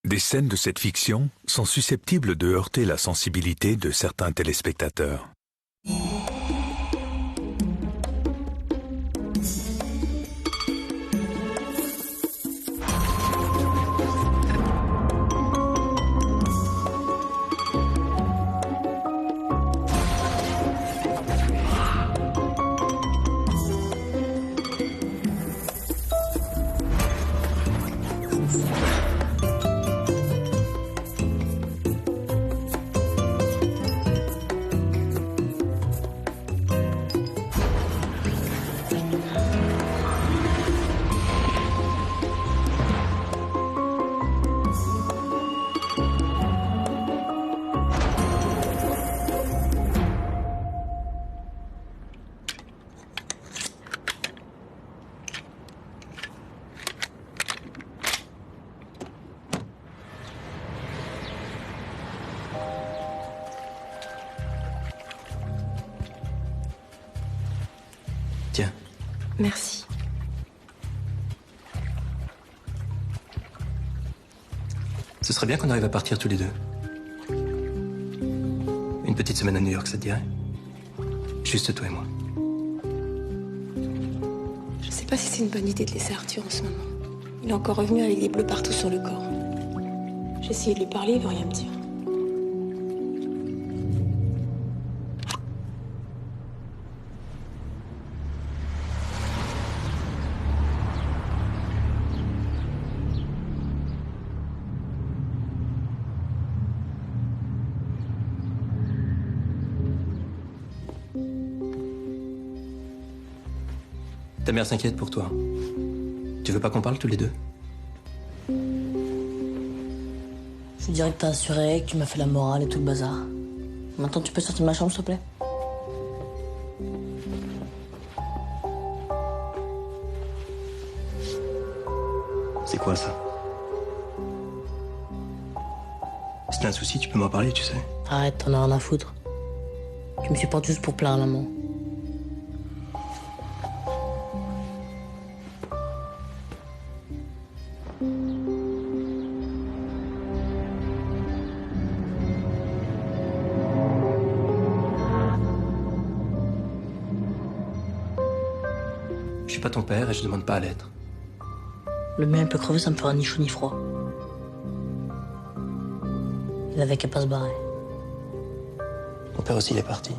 Des scènes de cette fiction sont susceptibles de heurter la sensibilité de certains téléspectateurs. Tiens. Merci. Ce serait bien qu'on arrive à partir tous les deux. Une petite semaine à New York, ça te dirait? Juste toi et moi. Je sais pas si c'est une bonne idée de laisser Arthur en ce moment. Il est encore revenu avec des bleus partout sur le corps. J'ai essayé de lui parler, il veut rien me dire. Ta mère s'inquiète pour toi. Tu veux pas qu'on parle tous les deux? Je dirais que t'as assuré, que tu m'as fait la morale et tout le bazar. Maintenant, tu peux sortir de ma chambre, s'il te plaît? C'est quoi ça? Si t'as un souci, tu peux m'en parler, tu sais. Arrête, t'en as rien à foutre. Tu me supportes juste pour plaire, maman. Je suis pas ton père et je demande pas à l'être. Le mien peut crever, ça me fera ni chaud ni froid. Il avait qu'à pas se barrer. Ton père aussi, il est parti.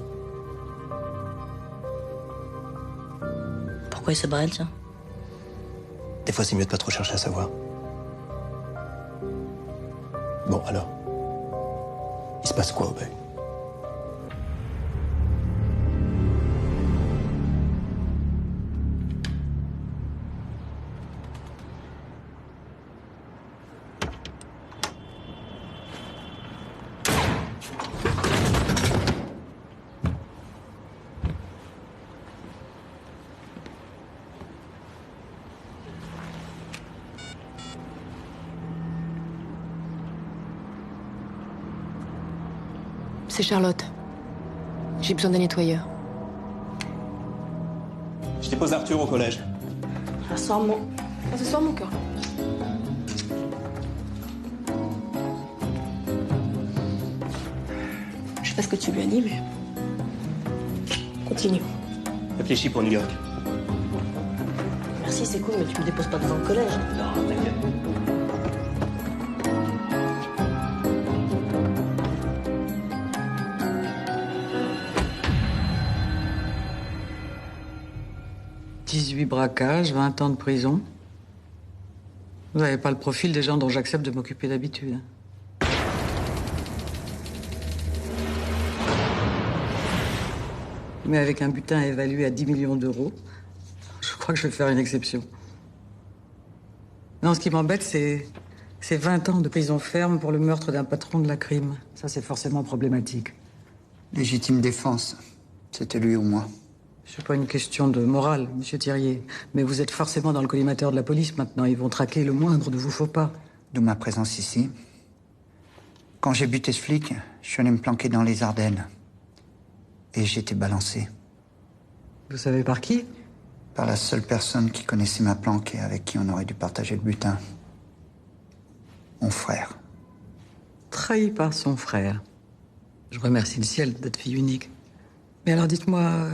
Pourquoi il s'est barré, tiens? Des fois, c'est mieux de pas trop chercher à savoir. Bon, alors. Il se passe quoi au bail? C'est Charlotte. J'ai besoin d'un nettoyeur. Je dépose Arthur au collège. Ce soir, mon cœur. Je sais pas ce que tu lui as dit, mais... Continue. Réfléchis pour New York. Merci, c'est cool, mais tu me déposes pas devant le collège. Non, t'inquiète. « 18 braquages, 20 ans de prison. Vous n'avez pas le profil des gens dont j'accepte de m'occuper d'habitude. Mais avec un butin évalué à 10 millions d'euros, je crois que je vais faire une exception. Non, ce qui m'embête, c'est 20 ans de prison ferme pour le meurtre d'un patron de la crime. Ça, c'est forcément problématique. Légitime défense. C'était lui ou moi. C'est pas une question de morale, monsieur Thirier. Mais vous êtes forcément dans le collimateur de la police maintenant. Ils vont traquer le moindre de vos faux pas. D'où ma présence ici. Quand j'ai buté ce flic, je suis allé me planquer dans les Ardennes. Et j'ai été balancé. Vous savez par qui? Par la seule personne qui connaissait ma planque et avec qui on aurait dû partager le butin. mon frère. Trahi par son frère. Je remercie le ciel d'être fille unique. Mais alors dites-moi,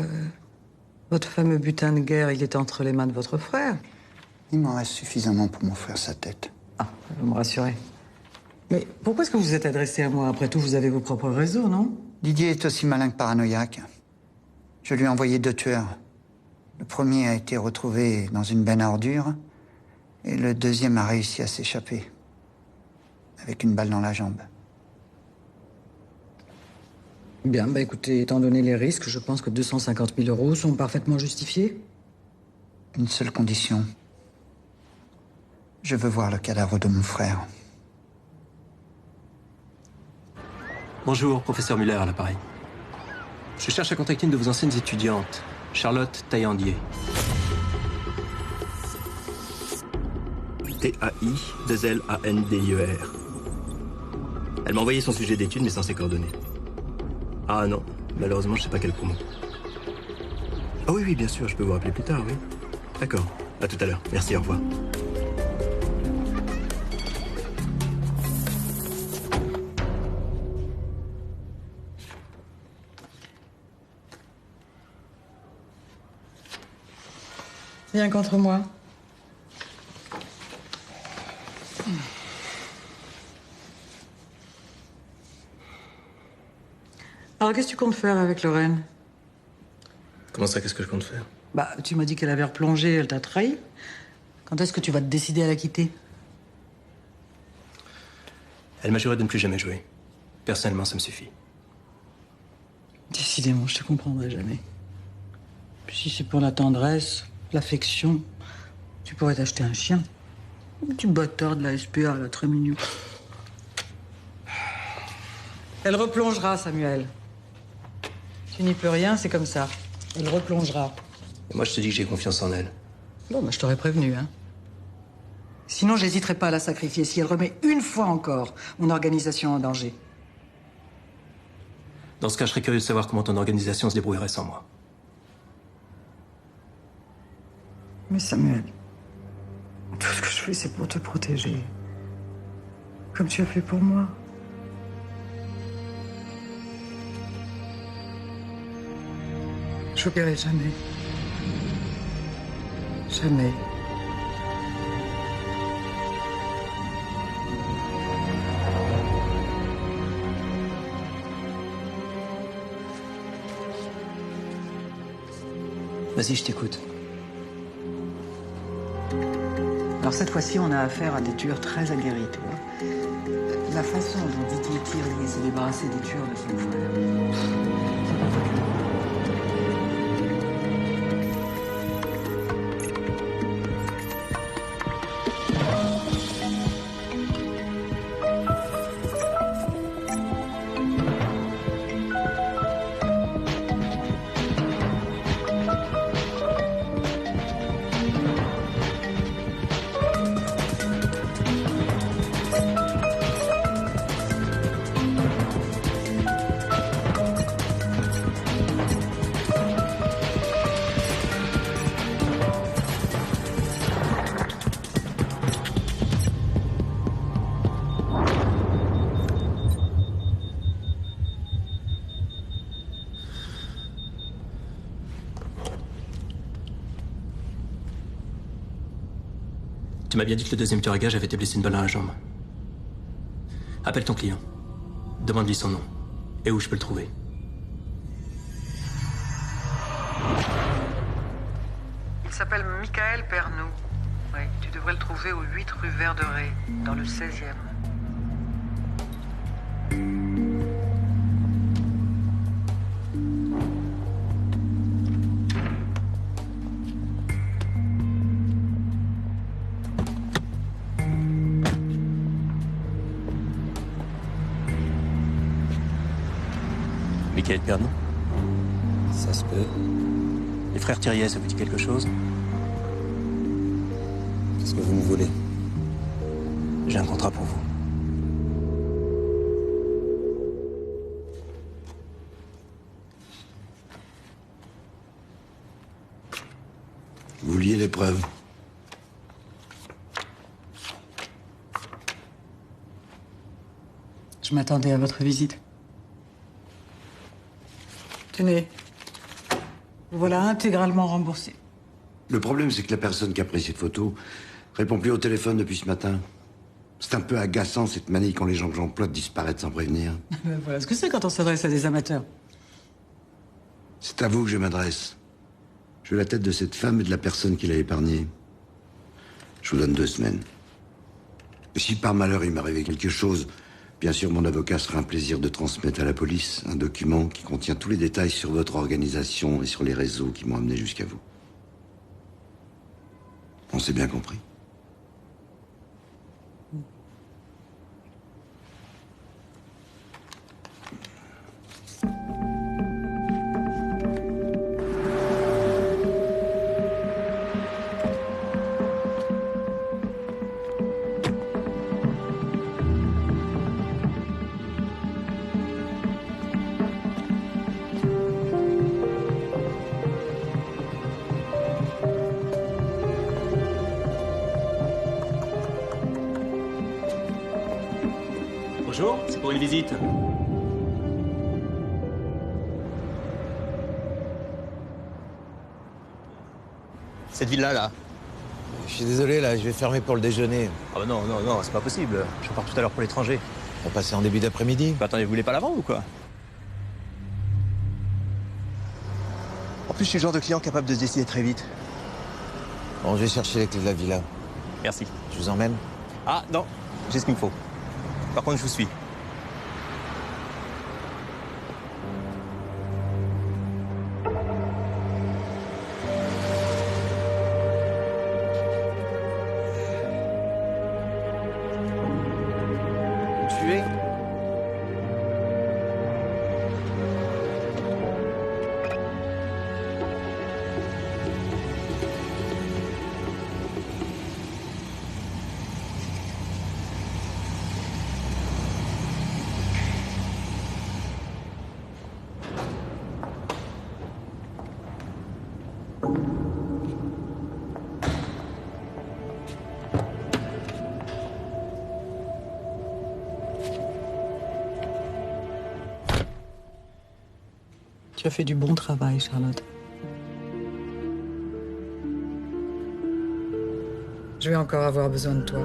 votre fameux butin de guerre, il est entre les mains de votre frère? Il m'en reste suffisamment pour m'offrir sa tête. Ah, vous me rassurez. Mais pourquoi est-ce que vous êtes adressé à moi? Après tout, vous avez vos propres réseaux, non? Didier est aussi malin que paranoïaque. Je lui ai envoyé 2 tueurs. Le premier a été retrouvé dans une benne à ordures et le deuxième a réussi à s'échapper avec une balle dans la jambe. Bien, bah écoutez, étant donné les risques, je pense que 250 000 euros sont parfaitement justifiés. Une seule condition. Je veux voir le cadavre de mon frère. Bonjour, professeur Muller à l'appareil. Je cherche à contacter une de vos anciennes étudiantes, Charlotte Taillandier. T-A-I-2-L-A-N-D-I-E-R. Elle m'a envoyé son sujet d'étude, mais sans ses coordonnées. Ah non, malheureusement, je sais pas quel promo. Ah oui, oui, bien sûr, je peux vous rappeler plus tard, oui. D'accord, à tout à l'heure. Merci, au revoir. Rien contre moi. Alors, qu'est-ce que tu comptes faire avec Lorraine? Comment ça, qu'est-ce que je compte faire? Bah, tu m'as dit qu'elle avait replongé, elle t'a trahi. Quand est-ce que tu vas te décider à la quitter? Elle m'a juré de ne plus jamais jouer. Personnellement, ça me suffit. Décidément, je te comprendrai jamais. Puis si c'est pour la tendresse, l'affection, tu pourrais t'acheter un chien. Un petit bâtard de la SPA, là, très mignon. Elle replongera, Samuel. Tu n'y peux rien, c'est comme ça. Elle replongera. Et moi, je te dis que j'ai confiance en elle. Bon, bah, je t'aurais prévenu, hein. Sinon, j'hésiterai pas à la sacrifier si elle remet une fois encore mon organisation en danger. Dans ce cas, je serais curieux de savoir comment ton organisation se débrouillerait sans moi. Mais Samuel, tout ce que je fais, c'est pour te protéger. Comme tu as fait pour moi. J'oublierai jamais. Jamais. Vas-y, je t'écoute. Alors cette fois-ci, on a affaire à des tueurs très aguerris, tu vois. La façon dont Didier Thierry s'est débarrassé des tueurs de son frère. Tu m'as bien dit que le deuxième tueur à gage avait été blessé une balle dans la jambe. Appelle ton client. Demande-lui son nom. Et où je peux le trouver. Il s'appelle Michael Pernou. Oui, tu devrais le trouver au 8 rue Vert de Ré, dans le 16e. Michael Pernou? Ça se peut. Les frères Thiriet, ça vous dit quelque chose? Qu'est-ce que vous me voulez? J'ai un contrat pour vous. Vous vouliez les preuves? Je m'attendais à votre visite. Tenez. Vous voilà intégralement remboursé. Le problème, c'est que la personne qui a pris cette photo répond plus au téléphone depuis ce matin. C'est un peu agaçant, cette manie, quand les gens que j'emploie disparaissent sans prévenir. Voilà ce que c'est quand on s'adresse à des amateurs. C'est à vous que je m'adresse. Je veux la tête de cette femme et de la personne qui l'a épargnée. Je vous donne 2 semaines. Et si par malheur il m'arrivait quelque chose, bien sûr mon avocat sera un plaisir de transmettre à la police un document qui contient tous les détails sur votre organisation et sur les réseaux qui m'ont amené jusqu'à vous. On s'est bien compris. Bonjour, c'est pour une visite. Cette villa là. Je suis désolé, là, je vais fermer pour le déjeuner. Ah bah non, c'est pas possible. Je repars tout à l'heure pour l'étranger. On va passer en début d'après-midi. Bah attendez, vous voulez pas la vendre ou quoi? En plus, je suis le genre de client capable de se décider très vite. Bon, je vais chercher les clés de la villa. Merci. Je vous emmène? Ah non, j'ai ce qu'il me faut. Par contre, je vous suis. Vous me suivez? Tu as fait du bon travail, Charlotte. Je vais encore avoir besoin de toi.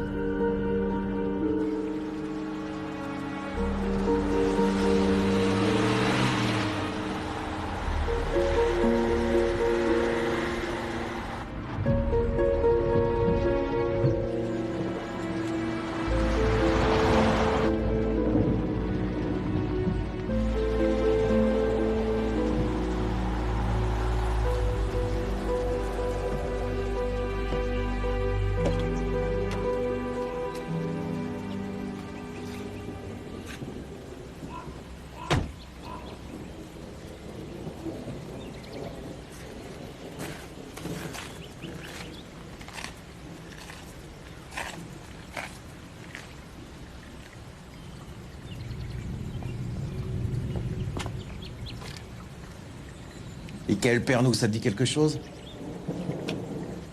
Michael Pernou, ça te dit quelque chose?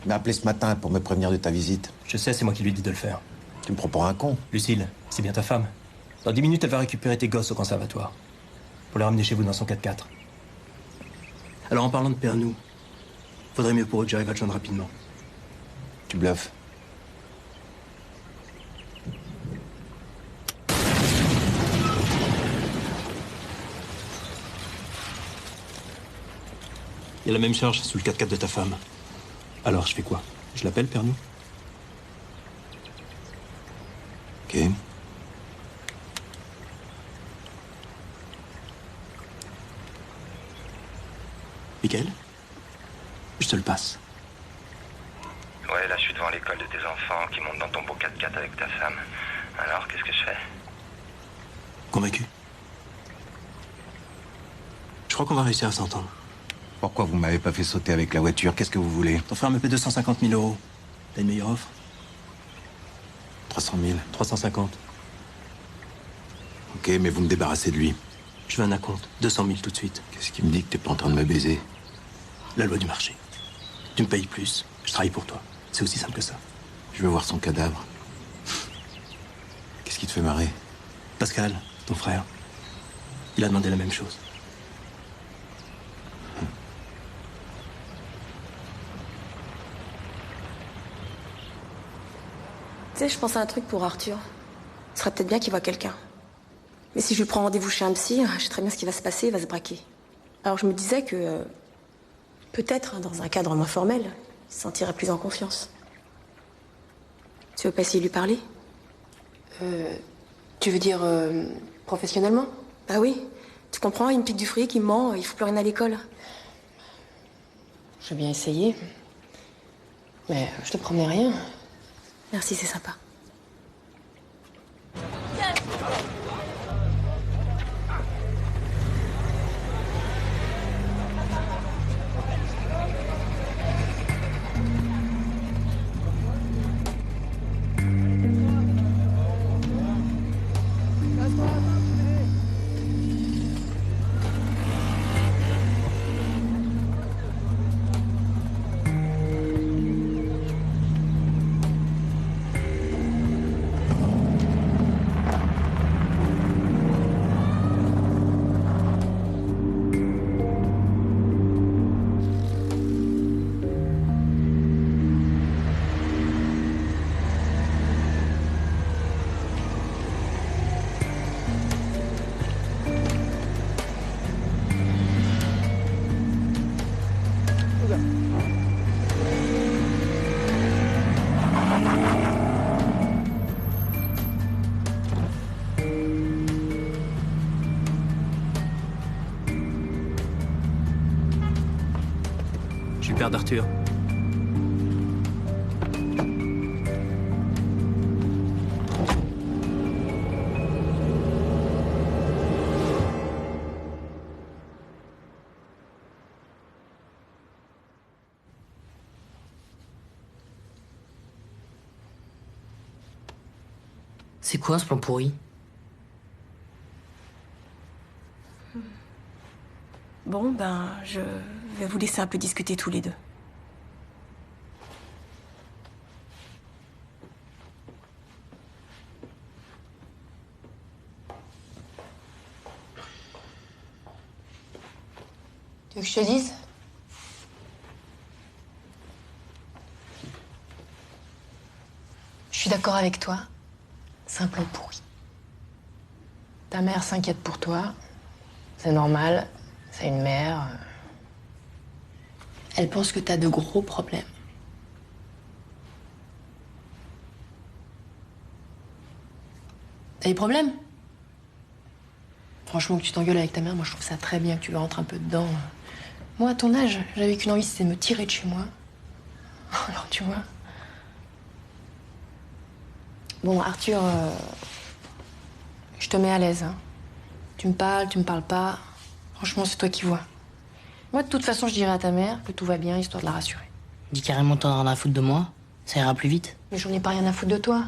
Il m'a appelé ce matin pour me prévenir de ta visite. Je sais, c'est moi qui lui ai dit de le faire. Tu me prends pour un con? Lucille, c'est bien ta femme. Dans 10 minutes, elle va récupérer tes gosses au conservatoire. Pour les ramener chez vous dans son 4x4. Alors, en parlant de Pernou, faudrait mieux pour eux que j'arrive à te joindre rapidement. Tu bluffes. Il y a la même charge sous le 4x4 de ta femme. Alors, je fais quoi? Je l'appelle, Pernou? Ok. Mickaël? Je te le passe. Ouais, là, je suis devant l'école de tes enfants qui montent dans ton beau 4x4 avec ta femme. Alors, qu'est-ce que je fais? Convaincu? Je crois qu'on va réussir à s'entendre. Pourquoi vous m'avez pas fait sauter avec la voiture? Qu'est-ce que vous voulez? T'en fais un EP 250 000 euros. T'as une meilleure offre? 300 000. 350. Ok, mais vous me débarrassez de lui. Je veux un acompte. 200 000 tout de suite. Qu'est-ce qui me dit que t'es pas en train de me baiser? La loi du marché. Tu me payes plus. Je travaille pour toi. C'est aussi simple que ça. Je veux voir son cadavre. Qu'est-ce qui te fait marrer? Pascal, Ton frère, il a demandé la même chose. Tu sais, je pense à un truc pour Arthur. Ce serait peut-être bien qu'il voit quelqu'un. Mais si je lui prends rendez-vous chez un psy, je sais très bien ce qui va se passer, il va se braquer. Alors je me disais que, peut-être, dans un cadre moins formel, il se sentirait plus en confiance. Tu veux pas essayer de lui parler? Tu veux dire professionnellement? Bah oui. Tu comprends, il me pique du fric, il me ment, il fout plus rien à l'école. J'ai bien essayé. Mais je te promets rien. Merci, c'est sympa. Je suis le père d'Arthur. C'est quoi ce plan pourri? Bon, ben, je vais vous laisser un peu discuter tous les deux. Tu veux que je te dise? Je suis d'accord avec toi. C'est un plan pourri. Ta mère s'inquiète pour toi. C'est normal. C'est une mère. Elle pense que t'as de gros problèmes. T'as des problèmes? Franchement, que tu t'engueules avec ta mère, moi je trouve ça très bien que tu rentres un peu dedans. Moi, à ton âge, j'avais qu'une envie, c'était de me tirer de chez moi. Alors, tu vois. Bon, Arthur, je te mets à l'aise. Hein. Tu me parles pas. Franchement, c'est toi qui vois. Moi, de toute façon, je dirai à ta mère que tout va bien, histoire de la rassurer. Dis carrément t'en as rien à foutre de moi. Ça ira plus vite. Mais j'en ai pas rien à foutre de toi.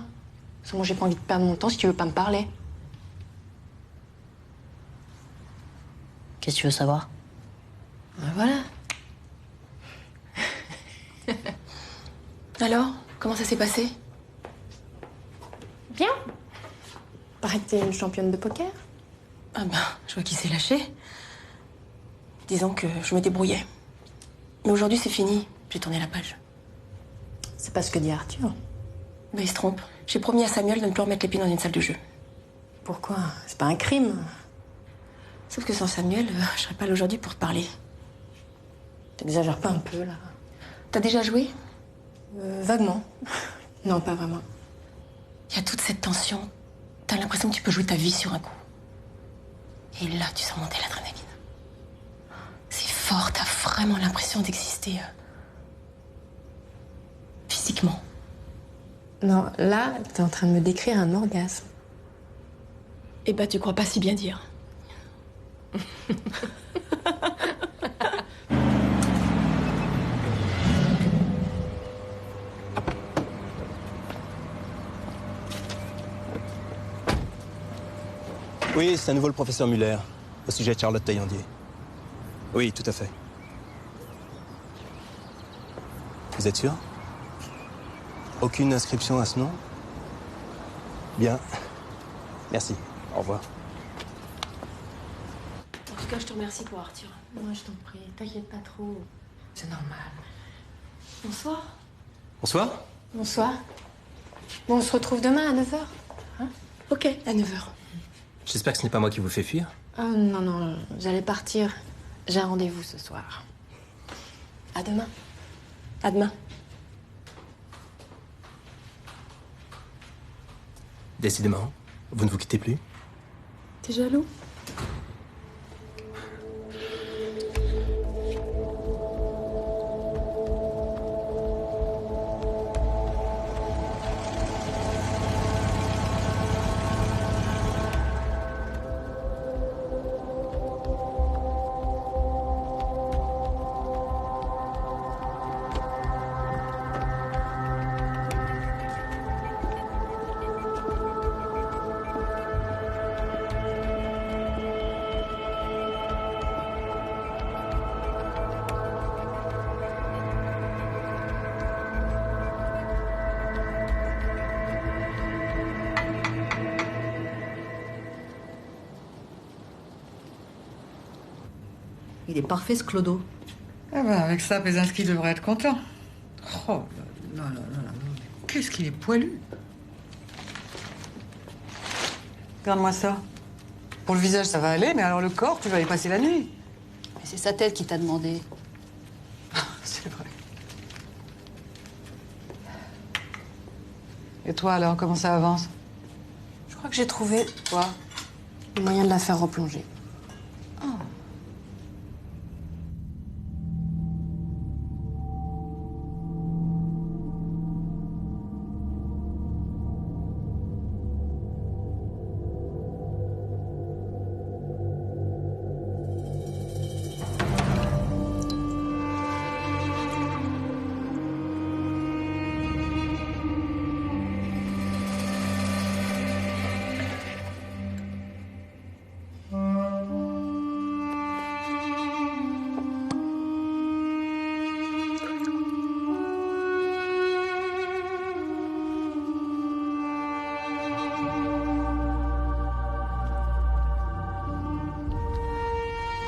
Parce que moi, j'ai pas envie de perdre mon temps si tu veux pas me parler. Qu'est-ce que tu veux savoir? Ben voilà. Alors, comment ça s'est passé? Bien. Paraît que t'es une championne de poker. Ah ben, je vois qu'il s'est lâché. Disons que je me débrouillais. Mais aujourd'hui, c'est fini. J'ai tourné la page. C'est pas ce que dit Arthur. Mais il se trompe. J'ai promis à Samuel de ne plus remettre les pieds dans une salle de jeu. Pourquoi? C'est pas un crime. Sauf que sans Samuel, je serais pas là aujourd'hui pour te parler. T'exagères pas un peu, là? T'as déjà joué? Vaguement. Non, pas vraiment. Il y a toute cette tension. T'as l'impression que tu peux jouer ta vie sur un coup. Et là, tu sens monter l'adrénaline. C'est fort, t'as vraiment l'impression d'exister physiquement. Non, là, t'es en train de me décrire un orgasme. Eh ben, tu crois pas si bien dire. Oui, c'est à nouveau le professeur Muller, au sujet de Charlotte Taillandier. Oui, tout à fait. Vous êtes sûr? Aucune inscription à ce nom? Bien. Merci. Au revoir. tout cas, je te remercie pour Arthur. Moi, je t'en prie, t'inquiète pas trop. C'est normal. Bonsoir. Bonsoir. Bonsoir. Bon, on se retrouve demain à 9h. Hein? Ok, à 9h. J'espère que ce n'est pas moi qui vous fais fuir. Non, non, j'allais partir. J'ai un rendez-vous ce soir. À demain. À demain. Décidément, vous ne vous quittez plus. T'es jaloux? Il est parfait, ce clodo. Eh ben, avec ça, Pézinski devrait être content. Oh là là là là. Qu'est-ce qu'il est poilu. Regarde-moi ça. Pour le visage, ça va aller, mais alors le corps, tu vas y passer la nuit. Mais c'est sa tête qui t'a demandé. C'est vrai. Et toi, alors, comment ça avance? Je crois que j'ai trouvé, toi, le moyen de la faire replonger.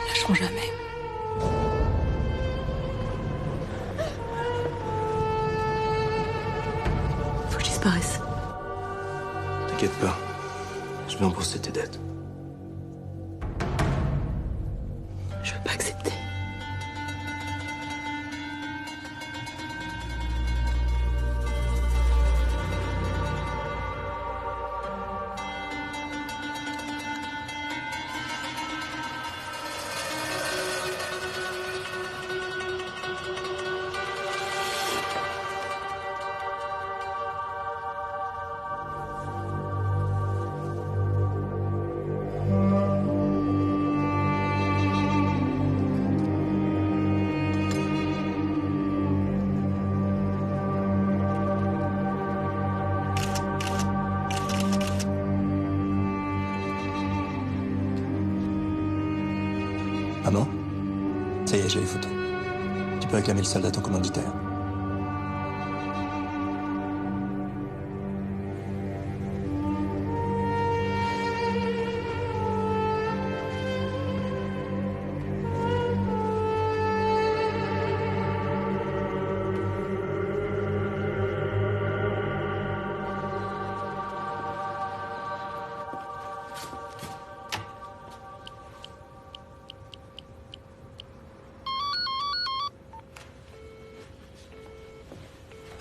Lâcheront jamais. Faut que je disparaisse. T'inquiète pas. Je vais rembourser tes dettes. Je veux pas accepter. Maman, ça y est, j'ai les photos. Tu peux réclamer le solde à ton commanditaire.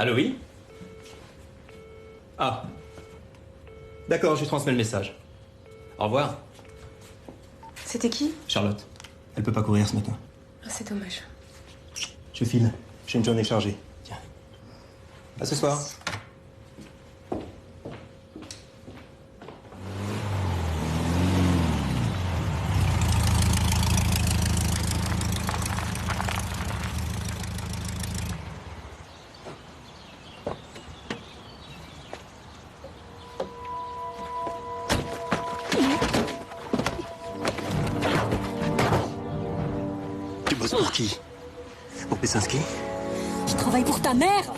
Allô, oui? Ah. D'accord, je lui transmets le message. Au revoir. C'était qui? Charlotte. Elle peut pas courir ce matin. Ah, c'est dommage. Je file. J'ai une journée chargée. Tiens. À ce soir. Tu bosses pour qui? Pour Pézinski? Je travaille pour ta mère.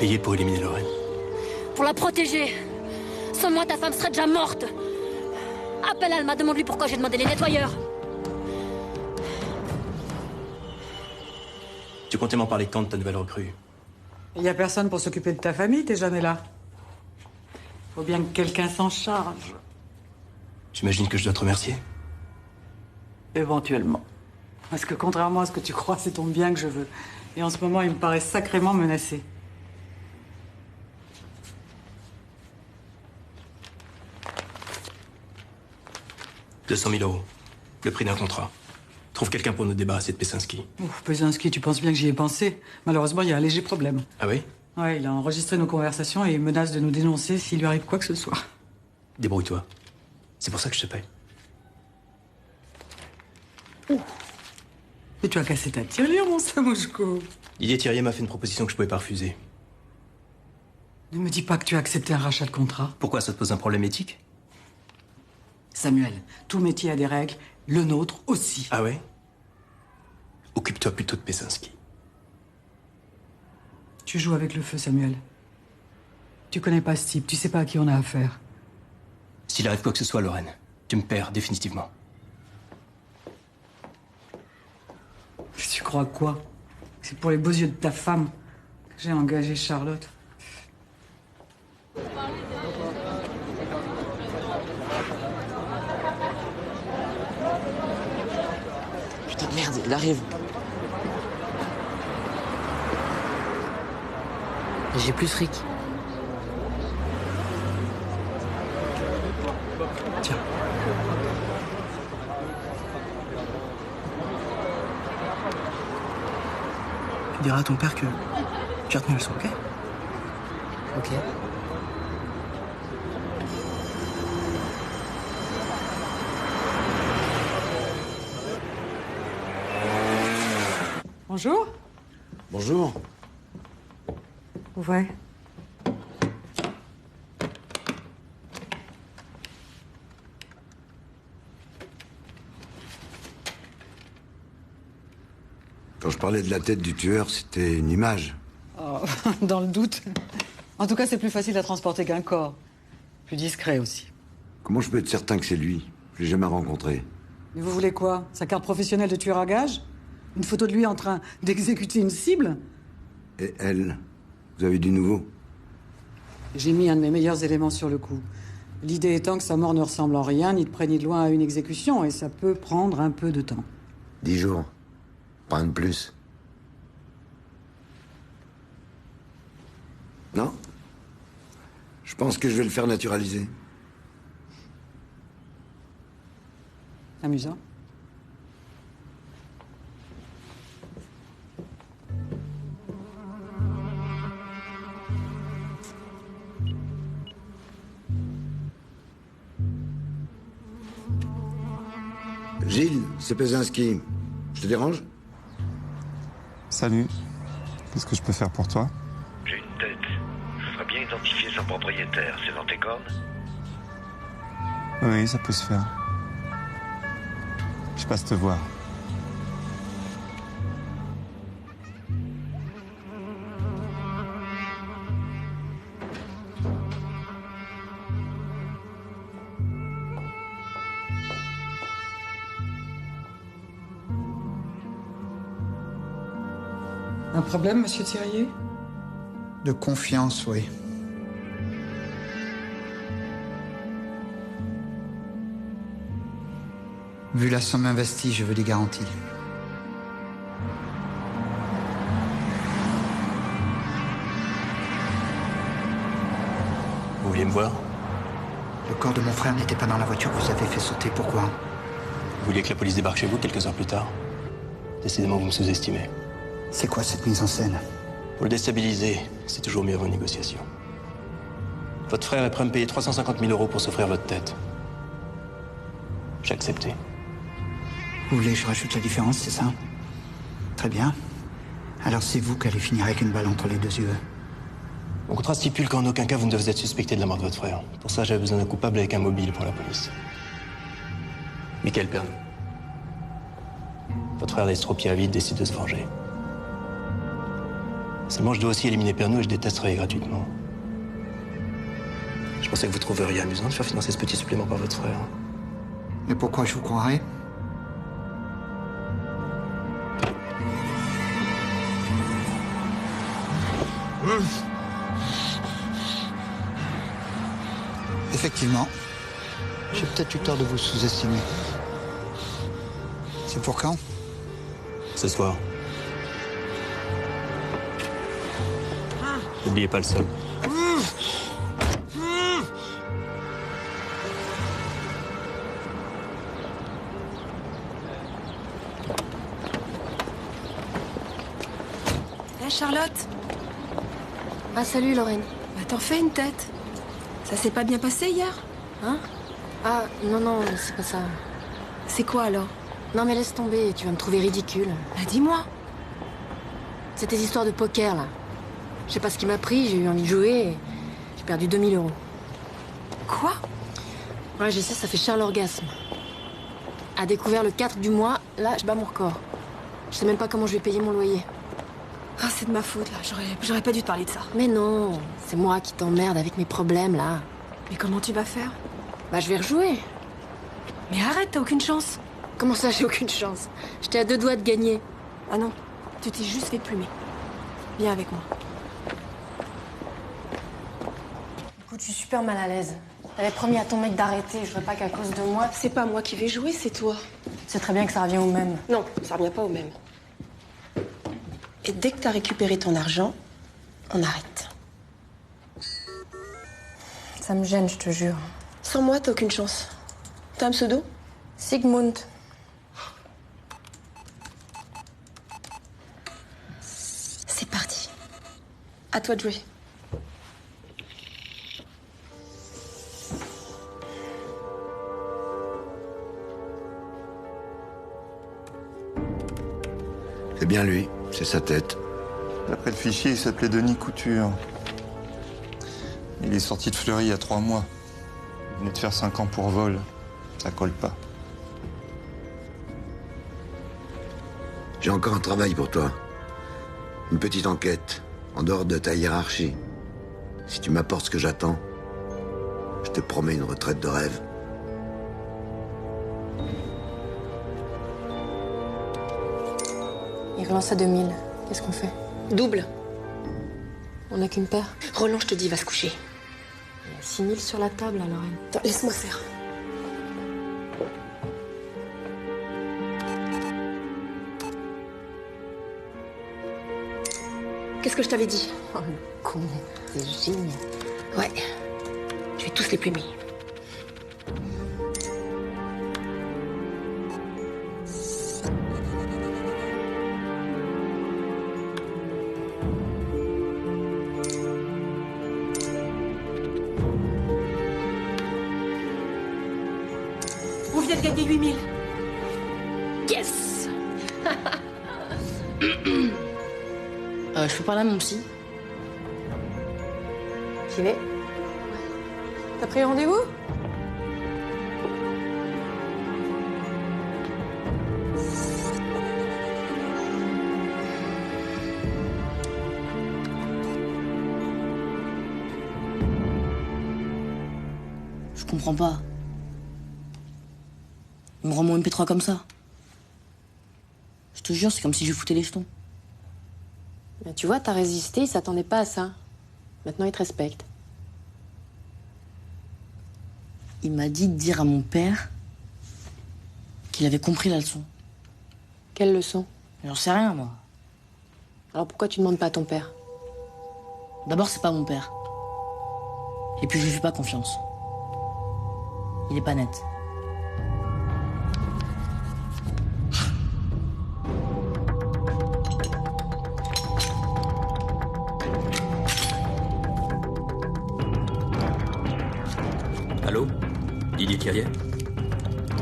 payé pour éliminer Lorraine. Pour la protéger. Sans moi, ta femme serait déjà morte. Appelle Alma, demande-lui pourquoi j'ai demandé les nettoyeurs. Tu comptais m'en parler quand de ta nouvelle recrue? Il n'y a personne pour s'occuper de ta famille, t'es jamais là. Faut bien que quelqu'un s'en charge. J'imagine que je dois te remercier. Éventuellement. Parce que contrairement à ce que tu crois, c'est ton bien que je veux. Et en ce moment, il me paraît sacrément menacé. « 200 000 €. Le prix d'un contrat. Trouve quelqu'un pour nous débarrasser de Pesinski. Ouf, Pesinski, tu penses bien que j'y ai pensé. Malheureusement, il y a un léger problème. Ah oui? Ouais, il a enregistré nos conversations et il menace de nous dénoncer s'il lui arrive quoi que ce soit. Débrouille-toi. C'est pour ça que je te paye. Mais tu as cassé ta tirelire, mon Samouchko. Didier Thirier m'a fait une proposition que je pouvais pas refuser. Ne me dis pas que tu as accepté un rachat de contrat. Pourquoi ça te pose un problème éthique? Samuel, tout métier a des règles, le nôtre aussi. Ah ouais? Occupe-toi plutôt de Pesinski. Tu joues avec le feu, Samuel. Tu connais pas ce type, tu sais pas à qui on a affaire. S'il arrive quoi que ce soit, Lorraine, tu me perds définitivement. Tu crois quoi? C'est pour les beaux yeux de ta femme que j'ai engagé Charlotte. Putain, merde, il arrive. J'ai plus fric. Tiens. Tu diras à ton père que j'ai retenu le son, ok? Ok. Bonjour. Bonjour. Ouais. Quand je parlais de la tête du tueur, c'était une image. Oh, dans le doute. En tout cas, c'est plus facile à transporter qu'un corps. Plus discret aussi. Comment je peux être certain que c'est lui? Je l'ai jamais rencontré. Mais vous voulez quoi? Sa carte professionnelle de tueur à gages? Une photo de lui en train d'exécuter une cible? Et elle? Vous avez du nouveau? J'ai mis un de mes meilleurs éléments sur le coup. L'idée étant que sa mort ne ressemble en rien, ni de près ni de loin, à une exécution, et ça peut prendre un peu de temps. 10 jours. Pas un de plus. Non? Je pense que je vais le faire naturaliser. Amusant. Gilles, c'est Pesinski. Je te dérange? Salut. Qu'est-ce que je peux faire pour toi? J'ai une tête. Je voudrais bien identifier son propriétaire. C'est dans tes cordes? Oui, ça peut se faire. Je passe te voir. Un problème, monsieur Thirier? De confiance, oui. Vu la somme investie, je veux des garanties. Vous vouliez me voir? Le corps de mon frère n'était pas dans la voiture que vous avez fait sauter. Pourquoi? Vous vouliez que la police débarque chez vous quelques heures plus tard? Décidément, vous me sous-estimez. C'est quoi cette mise en scène? Pour le déstabiliser, c'est toujours mieux avant une négociation. Votre frère est prêt à me payer 350 000 € pour s'offrir votre tête. J'ai accepté. Vous voulez que je rajoute la différence, c'est ça? Très bien. Alors c'est vous qui allez finir avec une balle entre les deux yeux. Mon contrat stipule qu'en aucun cas vous ne devez être suspecté de la mort de votre frère. Pour ça, j'avais besoin d'un coupable avec un mobile pour la police. Michael Pernou. Votre frère d'estropié avide décide de se venger. Seulement, je dois aussi éliminer Pernod et je déteste travailler gratuitement. Je pensais que vous trouveriez amusant de faire financer ce petit supplément par votre frère. Et pourquoi je vous croirais? Effectivement, j'ai peut-être eu tort de vous sous-estimer. C'est pour quand? Ce soir. N'oubliez pas le sol. Hé, Charlotte. Ah, salut, Lorraine. Bah, t'en fais une tête. Ça s'est pas bien passé hier? Hein? Ah, non, c'est pas ça. C'est quoi, alors? Non, mais laisse tomber, tu vas me trouver ridicule. Bah, dis-moi. C'est tes histoires de poker, là. Je sais pas ce qui m'a pris, j'ai eu envie de jouer et j'ai perdu 2000 €. Quoi? Ouais, je sais, ça fait cher l'orgasme. À découvert le 4 du mois, là, je bats mon record. Je sais même pas comment je vais payer mon loyer. Ah, c'est de ma faute, là. J'aurais pas dû te parler de ça. Mais non, c'est moi qui t'emmerde avec mes problèmes, là. Mais comment tu vas faire? Bah, je vais rejouer. Mais arrête, t'as aucune chance. Comment ça, j'ai aucune chance? J'étais à 2 doigts de gagner. Ah non, tu t'es juste fait plumer. Viens avec moi. Écoute, je suis super mal à l'aise. T'avais promis à ton mec d'arrêter, je veux pas qu'à cause de moi... C'est pas moi qui vais jouer, c'est toi. C'est très bien que ça revient au même. Non, ça revient pas au même. Et dès que t'as récupéré ton argent, on arrête. Ça me gêne, je te jure. Sans moi, t'as aucune chance. T'as un pseudo? Sigmund. C'est parti. À toi de jouer. C'est bien lui, c'est sa tête. D'après le fichier, il s'appelait Denis Couture. Il est sorti de Fleury il y a 3 mois. Il venait de faire 5 ans pour vol. Ça colle pas. J'ai encore un travail pour toi. Une petite enquête, en dehors de ta hiérarchie. Si tu m'apportes ce que j'attends, je te promets une retraite de rêve. Il relance à 2000. Qu'est-ce qu'on fait? Double. On n'a qu'une paire. Roland, je te dis, va se coucher. Il y a 6000 sur la table, là, Lorraine. Attends, laisse-moi faire. Qu'est-ce que je t'avais dit? Oh, le con. C'est génial. Ouais. Je vais tous les plumer. Vous venez de gagner 8000. Yes. Je peux parler à mon psy? J'y vais. T'as pris rendez-vous? Je comprends pas. Il me rend mon MP3 comme ça. Je te jure, c'est comme si je lui foutais les jetons. Mais tu vois, t'as résisté, il s'attendait pas à ça. Maintenant, il te respecte. Il m'a dit de dire à mon père qu'il avait compris la leçon. Quelle leçon? J'en sais rien, moi. Alors pourquoi tu demandes pas à ton père? D'abord, c'est pas mon père. Et puis, je lui fais pas confiance. Il est pas net. Allô? Didier Thiriet?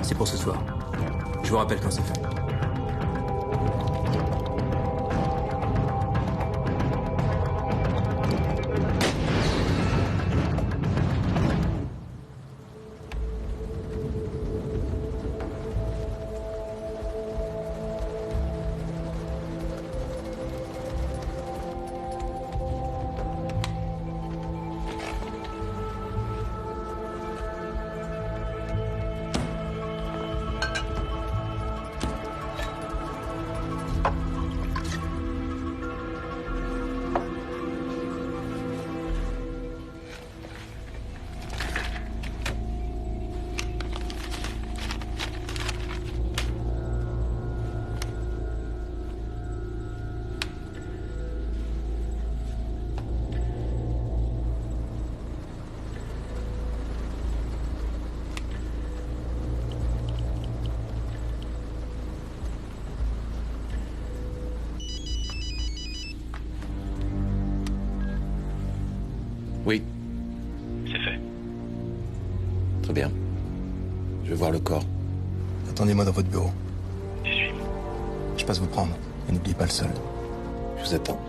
C'est pour ce soir. Je vous rappelle quand c'est fait. voir le corps. Attendez-moi dans votre bureau. Je passe vous prendre. Et n'oubliez pas le sol. Je vous attends.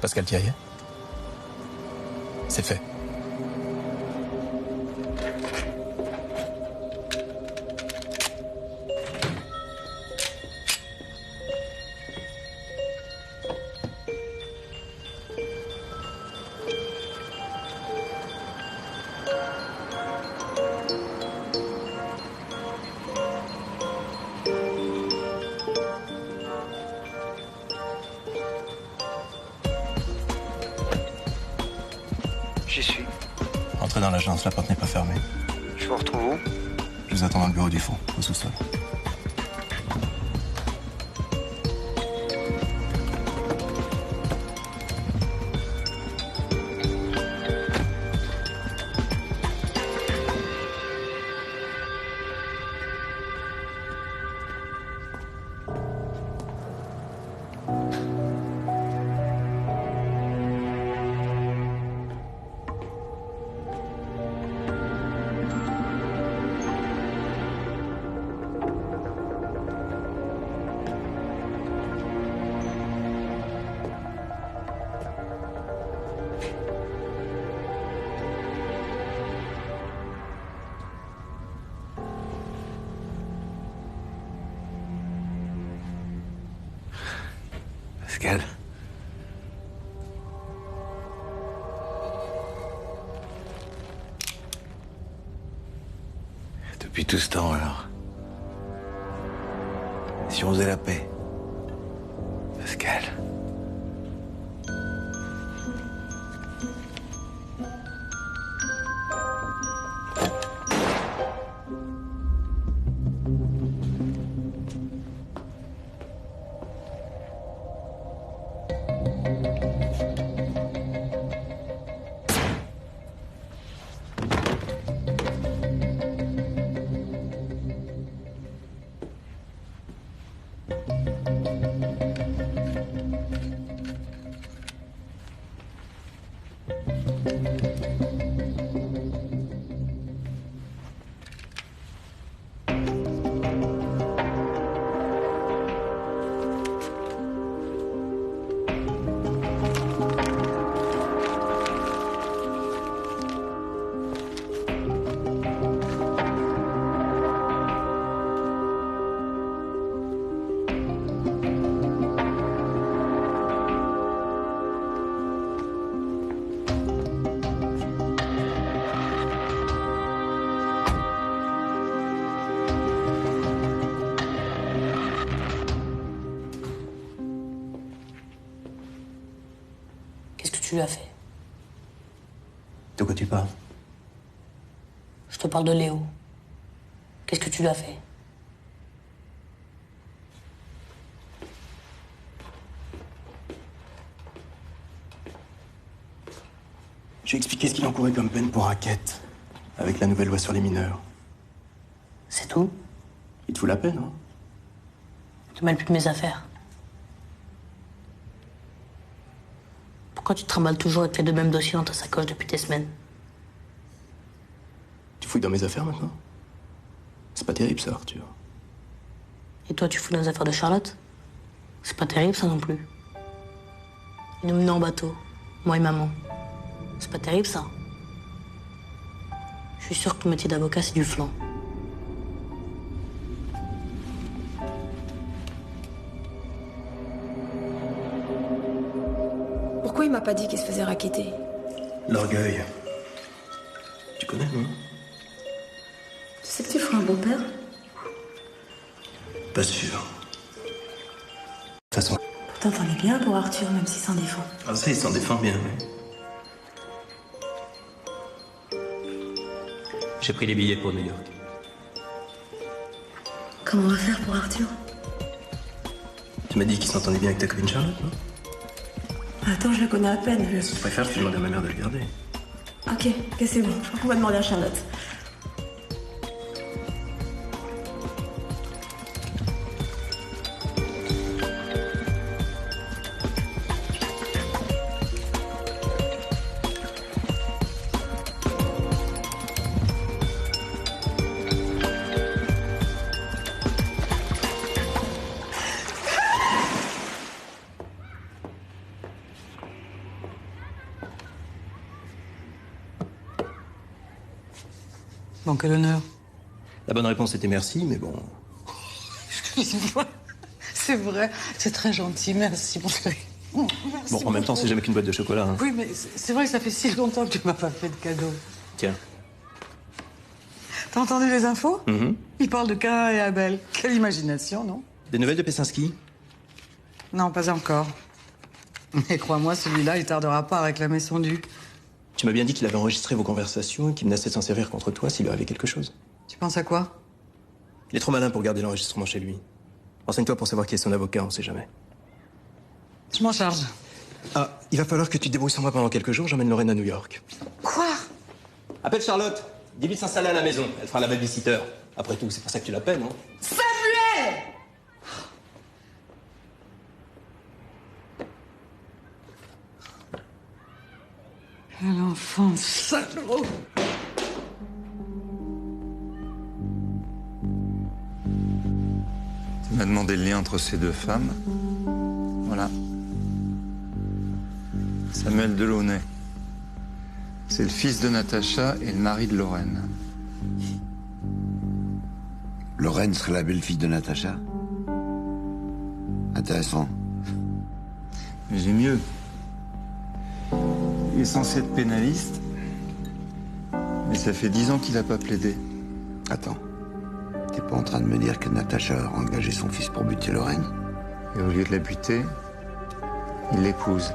Pascal Thierry. C'est fait. J'y suis. Entrez dans l'agence, la porte n'est pas fermée. Je vous retrouve où? Je vous attends dans le bureau du fond, au sous-sol. Pascal. Depuis tout ce temps, alors. Si on faisait la paix. Pascal. Tu lui as fait. De quoi tu parles? Je te parle de Léo. Qu'est-ce que tu lui as fait? J'ai expliqué ce qu'il encourait comme peine pour racket, avec la nouvelle loi sur les mineurs. C'est tout? Il te fout la peine, hein? Tu te mêles plus de mes affaires. Pourquoi tu te trimbales toujours avec les deux mêmes dossiers dans ta sacoche depuis des semaines? Tu fouilles dans mes affaires maintenant? C'est pas terrible ça, Arthur. Et toi, tu fous dans les affaires de Charlotte? C'est pas terrible ça non plus. Ils nous menaient en bateau, moi et maman. C'est pas terrible ça. Je suis sûre que ton métier d'avocat, c'est du flan. Pourquoi il m'a pas dit qu'il se faisait racketter? L'orgueil. Tu connais, non? Tu sais que tu feras un bon père? Pas sûr. De toute façon... Pourtant, t'en es bien pour Arthur, même s'il s'en défend. Ah ça, il s'en défend bien, oui. J'ai pris les billets pour New York. Comment on va faire pour Arthur? Tu m'as dit qu'il s'entendait bien avec ta copine Charlotte, non? Attends, je la connais à peine. Si tu préfères, je te demande à ma mère de le garder. Ok, c'est bon. Je crois qu'on va demander à Charlotte. Bon, quel honneur. La bonne réponse était merci, mais bon... Excuse-moi. C'est vrai, c'est très gentil, merci mon chéri. Merci Bon, en même temps, c'est jamais qu'une boîte de chocolat. Hein. Oui, mais c'est vrai que ça fait si longtemps que tu m'as pas fait de cadeau. Tiens. T'as entendu les infos? Mhm. Il parle de Cain et Abel. Quelle imagination, non? Des nouvelles de Pesinski? Non, pas encore. Mais crois-moi, celui-là, il tardera pas à réclamer son dû. Tu m'as bien dit qu'il avait enregistré vos conversations et qu'il menaçait de s'en servir contre toi s'il lui arrivait quelque chose. Tu penses à quoi? Il est trop malin pour garder l'enregistrement chez lui. Renseigne-toi pour savoir qui est son avocat, on sait jamais. Je m'en charge. Ah, il va falloir que tu te débrouilles sans moi pendant quelques jours, j'emmène Lorraine à New York. Quoi? Appelle Charlotte, dis-lui de s'installer à la maison, elle fera la babysitter. Après tout, c'est pour ça que tu l'appelles, non? Samuel! Quel enfant salaud! Tu m'as demandé le lien entre ces deux femmes. Voilà. Samuel Delaunay. C'est le fils de Natacha et le mari de Lorraine. Lorraine serait la belle-fille de Natacha. Intéressant. Mais j'ai mieux. Il est censé être pénaliste. Mais ça fait 10 ans qu'il n'a pas plaidé. Attends. T'es pas en train de me dire que Natacha a engagé son fils pour buter Lorraine? Et au lieu de la buter, il l'épouse.